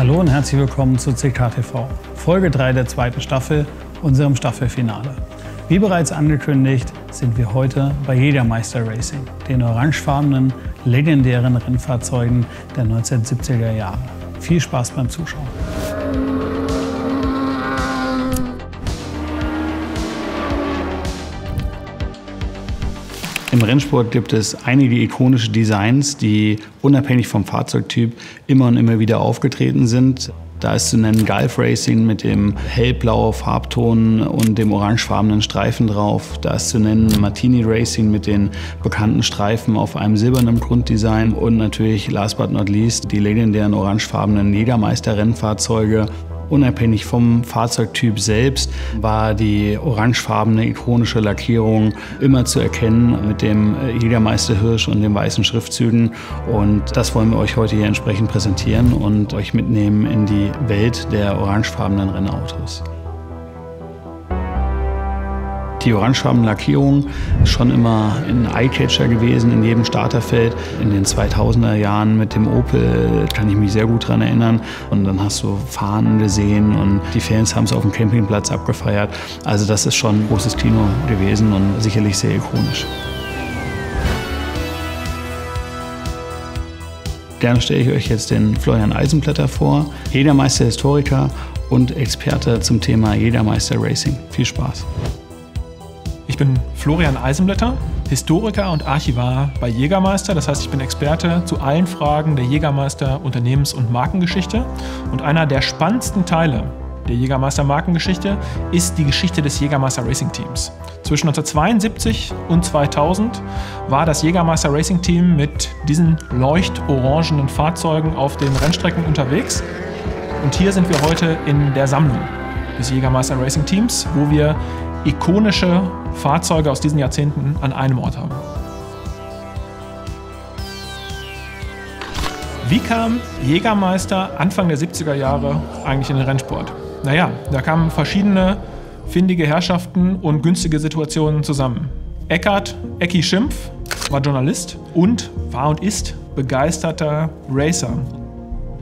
Hallo und herzlich willkommen zu CKTV, Folge 3 der zweiten Staffel, unserem Staffelfinale. Wie bereits angekündigt, sind wir heute bei Jägermeister Racing, den orangefarbenen, legendären Rennfahrzeugen der 1970er Jahre. Viel Spaß beim Zuschauen. Im Rennsport gibt es einige ikonische Designs, die unabhängig vom Fahrzeugtyp immer und immer wieder aufgetreten sind. Da ist zu nennen Gulf Racing mit dem hellblauen Farbton und dem orangefarbenen Streifen drauf. Da ist zu nennen Martini Racing mit den bekannten Streifen auf einem silbernen Grunddesign. Und natürlich, last but not least, die legendären orangefarbenen Jägermeister-Rennfahrzeuge. Unabhängig vom Fahrzeugtyp selbst war die orangefarbene ikonische Lackierung immer zu erkennen mit dem Jägermeister-Hirsch und den weißen Schriftzügen. Und das wollen wir euch heute hier entsprechend präsentieren und euch mitnehmen in die Welt der orangefarbenen Rennautos. Die orangefarbene Lackierung ist schon immer ein Eyecatcher gewesen in jedem Starterfeld. In den 2000er Jahren mit dem Opel kann ich mich sehr gut daran erinnern. Und dann hast du Fahnen gesehen und die Fans haben es auf dem Campingplatz abgefeiert. Also das ist schon ein großes Kino gewesen und sicherlich sehr ikonisch. Gerne stelle ich euch jetzt den Florian Eisenblätter vor, Jägermeister-Historiker und Experte zum Thema Jägermeister Racing. Viel Spaß! Ich bin Florian Eisenblätter, Historiker und Archivar bei Jägermeister. Das heißt, ich bin Experte zu allen Fragen der Jägermeister Unternehmens- und Markengeschichte. Und einer der spannendsten Teile der Jägermeister Markengeschichte ist die Geschichte des Jägermeister Racing Teams. Zwischen 1972 und 2000 war das Jägermeister Racing Team mit diesen leuchtorangenen Fahrzeugen auf den Rennstrecken unterwegs. Und hier sind wir heute in der Sammlung des Jägermeister Racing Teams, wo wir ikonische Fahrzeuge aus diesen Jahrzehnten an einem Ort haben. Wie kam Jägermeister Anfang der 70er Jahre eigentlich in den Rennsport? Naja, da kamen verschiedene findige Herrschaften und günstige Situationen zusammen. Ecki Schimpf war Journalist und war und ist begeisterter Racer.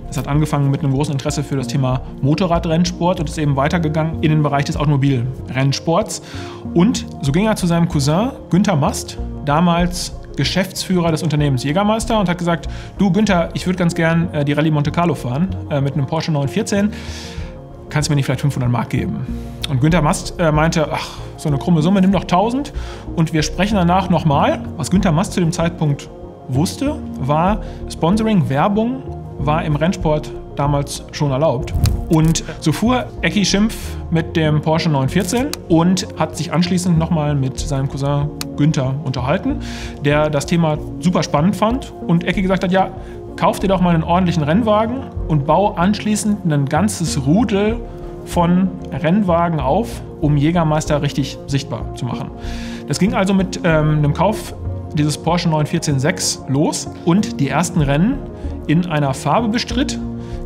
Es hat angefangen mit einem großen Interesse für das Thema Motorradrennsport und ist eben weitergegangen in den Bereich des Automobilrennsports. Und so ging er zu seinem Cousin Günter Mast, damals Geschäftsführer des Unternehmens Jägermeister, und hat gesagt: Du Günter, ich würde ganz gern die Rallye Monte Carlo fahren mit einem Porsche 914. Kannst du mir nicht vielleicht 500 Mark geben? Und Günter Mast meinte: Ach, so eine krumme Summe, nimm doch 1000 und wir sprechen danach nochmal. Was Günter Mast zu dem Zeitpunkt wusste, war Sponsoring, Werbung war im Rennsport damals schon erlaubt. Und so fuhr Ecki Schimpf mit dem Porsche 914 und hat sich anschließend nochmal mit seinem Cousin Günther unterhalten, der das Thema super spannend fand. Und Ecki gesagt hat: Ja, kauf dir doch mal einen ordentlichen Rennwagen und bau anschließend ein ganzes Rudel von Rennwagen auf, um Jägermeister richtig sichtbar zu machen. Das ging also mit einem Kauf dieses Porsche 914-6 los und die ersten Rennen in einer Farbe bestritt,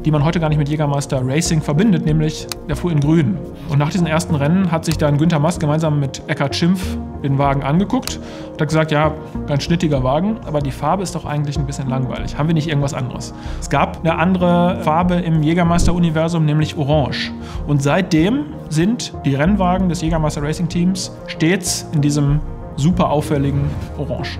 die man heute gar nicht mit Jägermeister Racing verbindet, nämlich der fuhr in grün. Und nach diesen ersten Rennen hat sich dann Günter Mast gemeinsam mit Eckhard Schimpf den Wagen angeguckt und hat gesagt: Ja, ganz schnittiger Wagen, aber die Farbe ist doch eigentlich ein bisschen langweilig. Haben wir nicht irgendwas anderes? Es gab eine andere Farbe im Jägermeister-Universum, nämlich Orange. Und seitdem sind die Rennwagen des Jägermeister Racing Teams stets in diesem super auffälligen Orange.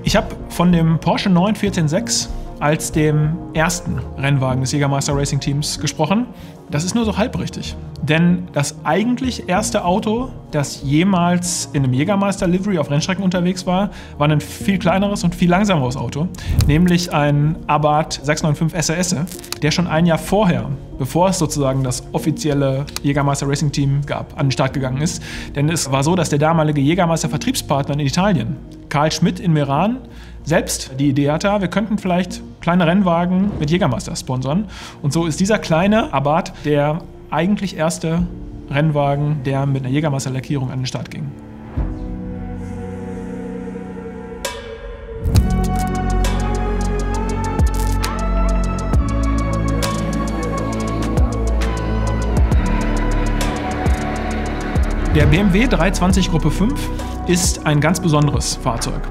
Ich habe von dem Porsche 914-6 als dem ersten Rennwagen des Jägermeister Racing Teams gesprochen. Das ist nur so halb richtig. Denn das eigentlich erste Auto, das jemals in einem Jägermeister-Livery auf Rennstrecken unterwegs war, war ein viel kleineres und viel langsameres Auto, nämlich ein Abarth 695 SRS, der schon ein Jahr vorher, bevor es sozusagen das offizielle Jägermeister Racing Team gab, an den Start gegangen ist. Denn es war so, dass der damalige Jägermeister-Vertriebspartner in Italien, Karl Schmidt in Meran, selbst die Idee hatte, wir könnten vielleicht kleine Rennwagen mit Jägermeister sponsern. Und so ist dieser kleine Abarth der eigentlich erste Rennwagen, der mit einer Jägermeister-Lackierung an den Start ging. Der BMW 320 Gruppe 5 ist ein ganz besonderes Fahrzeug.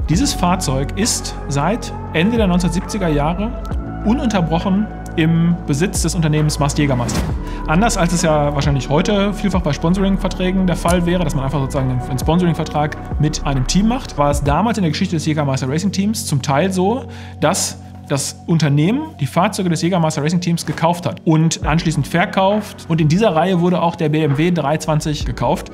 Dieses Fahrzeug ist seit Ende der 1970er Jahre ununterbrochen im Besitz des Unternehmens Mast Jägermeister. Anders als es ja wahrscheinlich heute vielfach bei Sponsoring-Verträgen der Fall wäre, dass man einfach sozusagen einen Sponsoring-Vertrag mit einem Team macht, war es damals in der Geschichte des Jägermeister Racing Teams zum Teil so, dass das Unternehmen die Fahrzeuge des Jägermeister Racing Teams gekauft hat und anschließend verkauft. Und in dieser Reihe wurde auch der BMW 320 gekauft.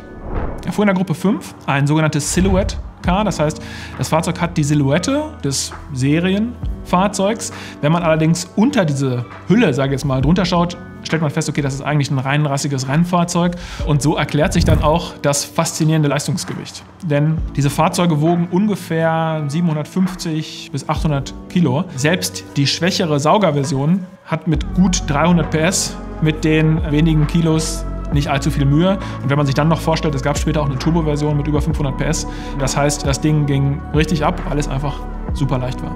Er fuhr in der Gruppe 5, ein sogenanntes Silhouette Car. Das heißt, das Fahrzeug hat die Silhouette des Serienfahrzeugs. Wenn man allerdings unter diese Hülle, sage ich jetzt mal, drunter schaut, stellt man fest, okay, das ist eigentlich ein reinrassiges Rennfahrzeug. Und so erklärt sich dann auch das faszinierende Leistungsgewicht. Denn diese Fahrzeuge wogen ungefähr 750 bis 800 Kilo. Selbst die schwächere Saugerversion hat mit gut 300 PS mit den wenigen Kilos nicht allzu viel Mühe. Und wenn man sich dann noch vorstellt, es gab später auch eine Turbo-Version mit über 500 PS. Das heißt, das Ding ging richtig ab, weil es einfach super leicht war.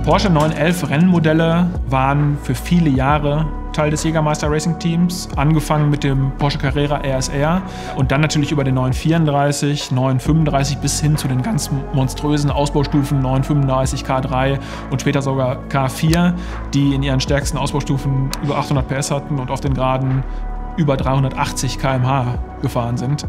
Porsche 911 Rennmodelle waren für viele Jahre Teil des Jägermeister Racing Teams, angefangen mit dem Porsche Carrera RSR und dann natürlich über den 934, 935 bis hin zu den ganz monströsen Ausbaustufen 935 K3 und später sogar K4, die in ihren stärksten Ausbaustufen über 800 PS hatten und auf den Geraden über 380 km/h gefahren sind.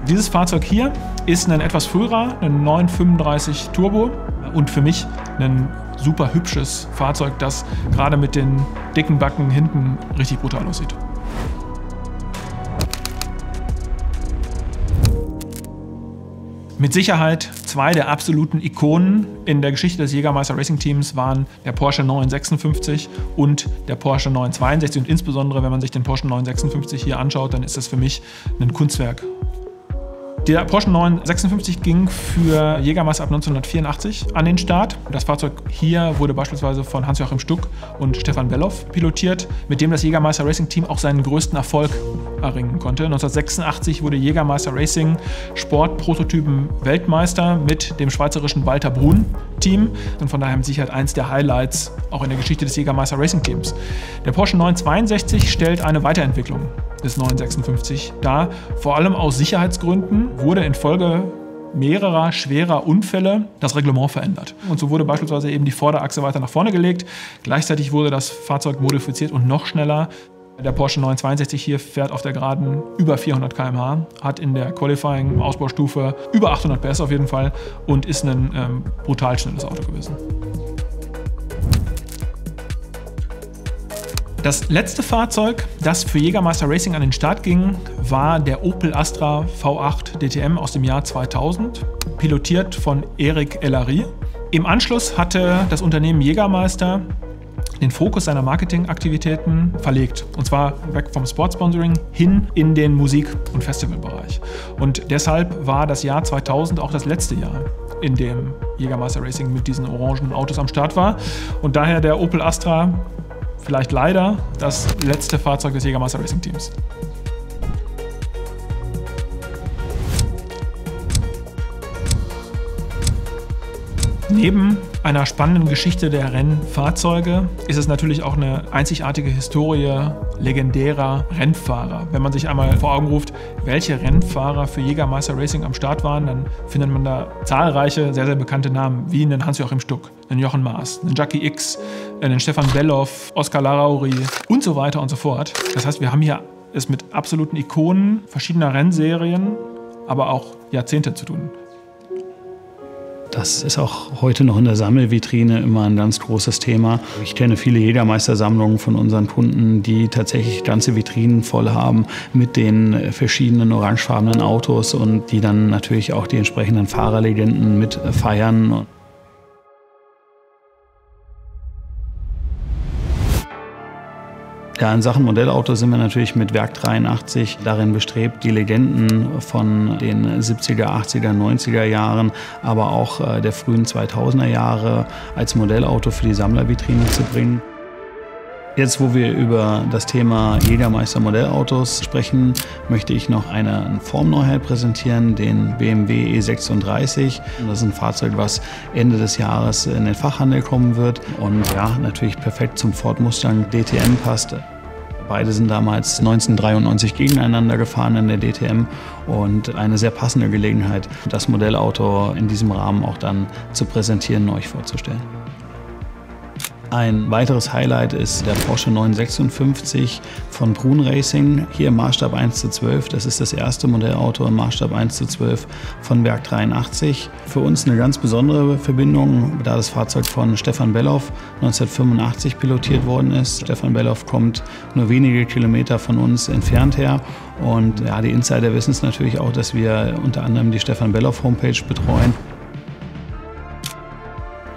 Dieses Fahrzeug hier ist ein etwas früherer, ein 935 Turbo und für mich ein super hübsches Fahrzeug, das gerade mit den dicken Backen hinten richtig brutal aussieht. Mit Sicherheit zwei der absoluten Ikonen in der Geschichte des Jägermeister Racing Teams waren der Porsche 956 und der Porsche 962. Und insbesondere, wenn man sich den Porsche 956 hier anschaut, dann ist das für mich ein Kunstwerk. Der Porsche 956 ging für Jägermeister ab 1984 an den Start. Das Fahrzeug hier wurde beispielsweise von Hans-Joachim Stuck und Stefan Belloff pilotiert, mit dem das Jägermeister Racing Team auch seinen größten Erfolg erringen konnte. 1986 wurde Jägermeister Racing Sportprototypen-Weltmeister mit dem schweizerischen Walter Brun-Team und von daher mit Sicherheit eins der Highlights auch in der Geschichte des Jägermeister Racing Teams. Der Porsche 962 stellt eine Weiterentwicklung des 956 dar. Vor allem aus Sicherheitsgründen wurde infolge mehrerer schwerer Unfälle das Reglement verändert. Und so wurde beispielsweise eben die Vorderachse weiter nach vorne gelegt. Gleichzeitig wurde das Fahrzeug modifiziert und noch schneller. Der Porsche 962 hier fährt auf der Geraden über 400 km/h, hat in der Qualifying-Ausbaustufe über 800 PS auf jeden Fall und ist ein brutal schnelles Auto gewesen. Das letzte Fahrzeug, das für Jägermeister Racing an den Start ging, war der Opel Astra V8 DTM aus dem Jahr 2000, pilotiert von Eric Ellery. Im Anschluss hatte das Unternehmen Jägermeister den Fokus seiner Marketingaktivitäten verlegt. Und zwar weg vom Sportsponsoring hin in den Musik- und Festivalbereich. Und deshalb war das Jahr 2000 auch das letzte Jahr, in dem Jägermeister Racing mit diesen orangen Autos am Start war. Und daher der Opel Astra vielleicht leider das letzte Fahrzeug des Jägermeister Racing Teams. Neben einer spannenden Geschichte der Rennfahrzeuge ist es natürlich auch eine einzigartige Historie legendärer Rennfahrer. Wenn man sich einmal vor Augen ruft, welche Rennfahrer für Jägermeister Racing am Start waren, dann findet man da zahlreiche, sehr, sehr bekannte Namen, wie einen Hans-Joachim Stuck, einen Jochen Maas, einen Jackie X, einen Stefan Belloff, Oskar Larrauri und so weiter und so fort. Das heißt, wir haben hier es mit absoluten Ikonen verschiedener Rennserien, aber auch Jahrzehnte zu tun. Das ist auch heute noch in der Sammelvitrine immer ein ganz großes Thema. Ich kenne viele Jägermeister-Sammlungen von unseren Kunden, die tatsächlich ganze Vitrinen voll haben mit den verschiedenen orangefarbenen Autos und die dann natürlich auch die entsprechenden Fahrerlegenden mit feiern. Ja, in Sachen Modellautos sind wir natürlich mit Werk 83 darin bestrebt, die Legenden von den 70er, 80er, 90er Jahren, aber auch der frühen 2000er Jahre als Modellauto für die Sammlervitrine zu bringen. Jetzt, wo wir über das Thema Jägermeister Modellautos sprechen, möchte ich noch eine Formneuheit präsentieren, den BMW E36. Das ist ein Fahrzeug, was Ende des Jahres in den Fachhandel kommen wird und ja, natürlich perfekt zum Ford Mustang DTM passt. Beide sind damals 1993 gegeneinander gefahren in der DTM und eine sehr passende Gelegenheit, das Modellauto in diesem Rahmen auch dann zu präsentieren und euch vorzustellen. Ein weiteres Highlight ist der Porsche 956 von Brun Racing, hier im Maßstab 1:12. Das ist das erste Modellauto im Maßstab 1:12 von Werk 83. Für uns eine ganz besondere Verbindung, da das Fahrzeug von Stefan Bellof 1985 pilotiert worden ist. Stefan Bellof kommt nur wenige Kilometer von uns entfernt her. Und ja, die Insider wissen es natürlich auch, dass wir unter anderem die Stefan Bellof Homepage betreuen.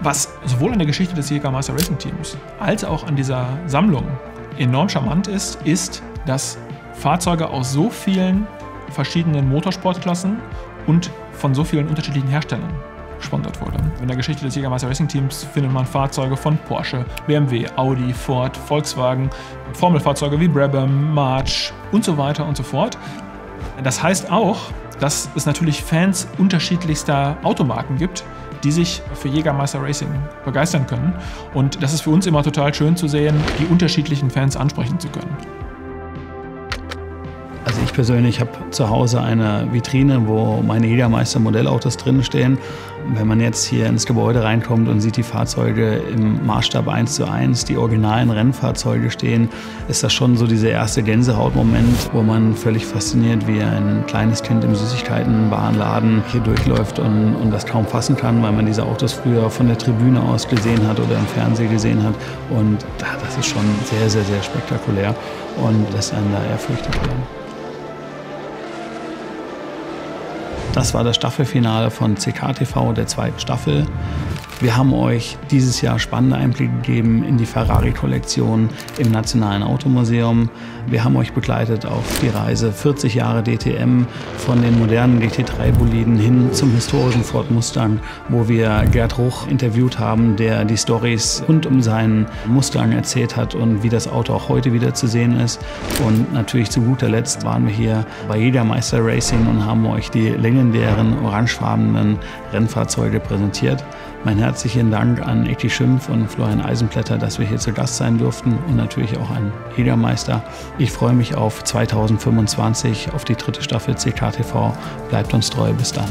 Was sowohl an der Geschichte des Jägermeister Racing Teams als auch an dieser Sammlung enorm charmant ist, dass Fahrzeuge aus so vielen verschiedenen Motorsportklassen und von so vielen unterschiedlichen Herstellern gesponsert wurden. In der Geschichte des Jägermeister Racing Teams findet man Fahrzeuge von Porsche, BMW, Audi, Ford, Volkswagen, Formelfahrzeuge wie Brabham, March und so weiter und so fort. Das heißt auch, dass es natürlich Fans unterschiedlichster Automarken gibt, die sich für Jägermeister Racing begeistern können. Und das ist für uns immer total schön zu sehen, die unterschiedlichen Fans ansprechen zu können. Also ich persönlich habe zu Hause eine Vitrine, wo meine Jägermeister Modellautos drin stehen. Wenn man jetzt hier ins Gebäude reinkommt und sieht die Fahrzeuge im Maßstab 1:1, die originalen Rennfahrzeuge stehen, ist das schon so dieser erste Gänsehautmoment, wo man völlig fasziniert wie ein kleines Kind im Süßigkeitenwarenladen hier durchläuft und das kaum fassen kann, weil man diese Autos früher von der Tribüne aus gesehen hat oder im Fernsehen gesehen hat. Und das ist schon sehr, sehr, sehr spektakulär und lässt einen da ehrfürchtig werden. Das war das Staffelfinale von CK-TV, der zweiten Staffel. Wir haben euch dieses Jahr spannende Einblicke gegeben in die Ferrari-Kollektion im Nationalen Automuseum. Wir haben euch begleitet auf die Reise 40 Jahre DTM von den modernen GT3-Boliden hin zum historischen Ford Mustang, wo wir Gerd Ruch interviewt haben, der die Storys rund um seinen Mustang erzählt hat und wie das Auto auch heute wieder zu sehen ist. Und natürlich zu guter Letzt waren wir hier bei Jägermeister Racing und haben euch die legendären orangefarbenen Rennfahrzeuge präsentiert. Mein herzlichen Dank an Ecki Schimpf und Florian Eisenblätter, dass wir hier zu Gast sein durften und natürlich auch an Jägermeister. Ich freue mich auf 2025, auf die dritte Staffel CK-TV. Bleibt uns treu, bis dann.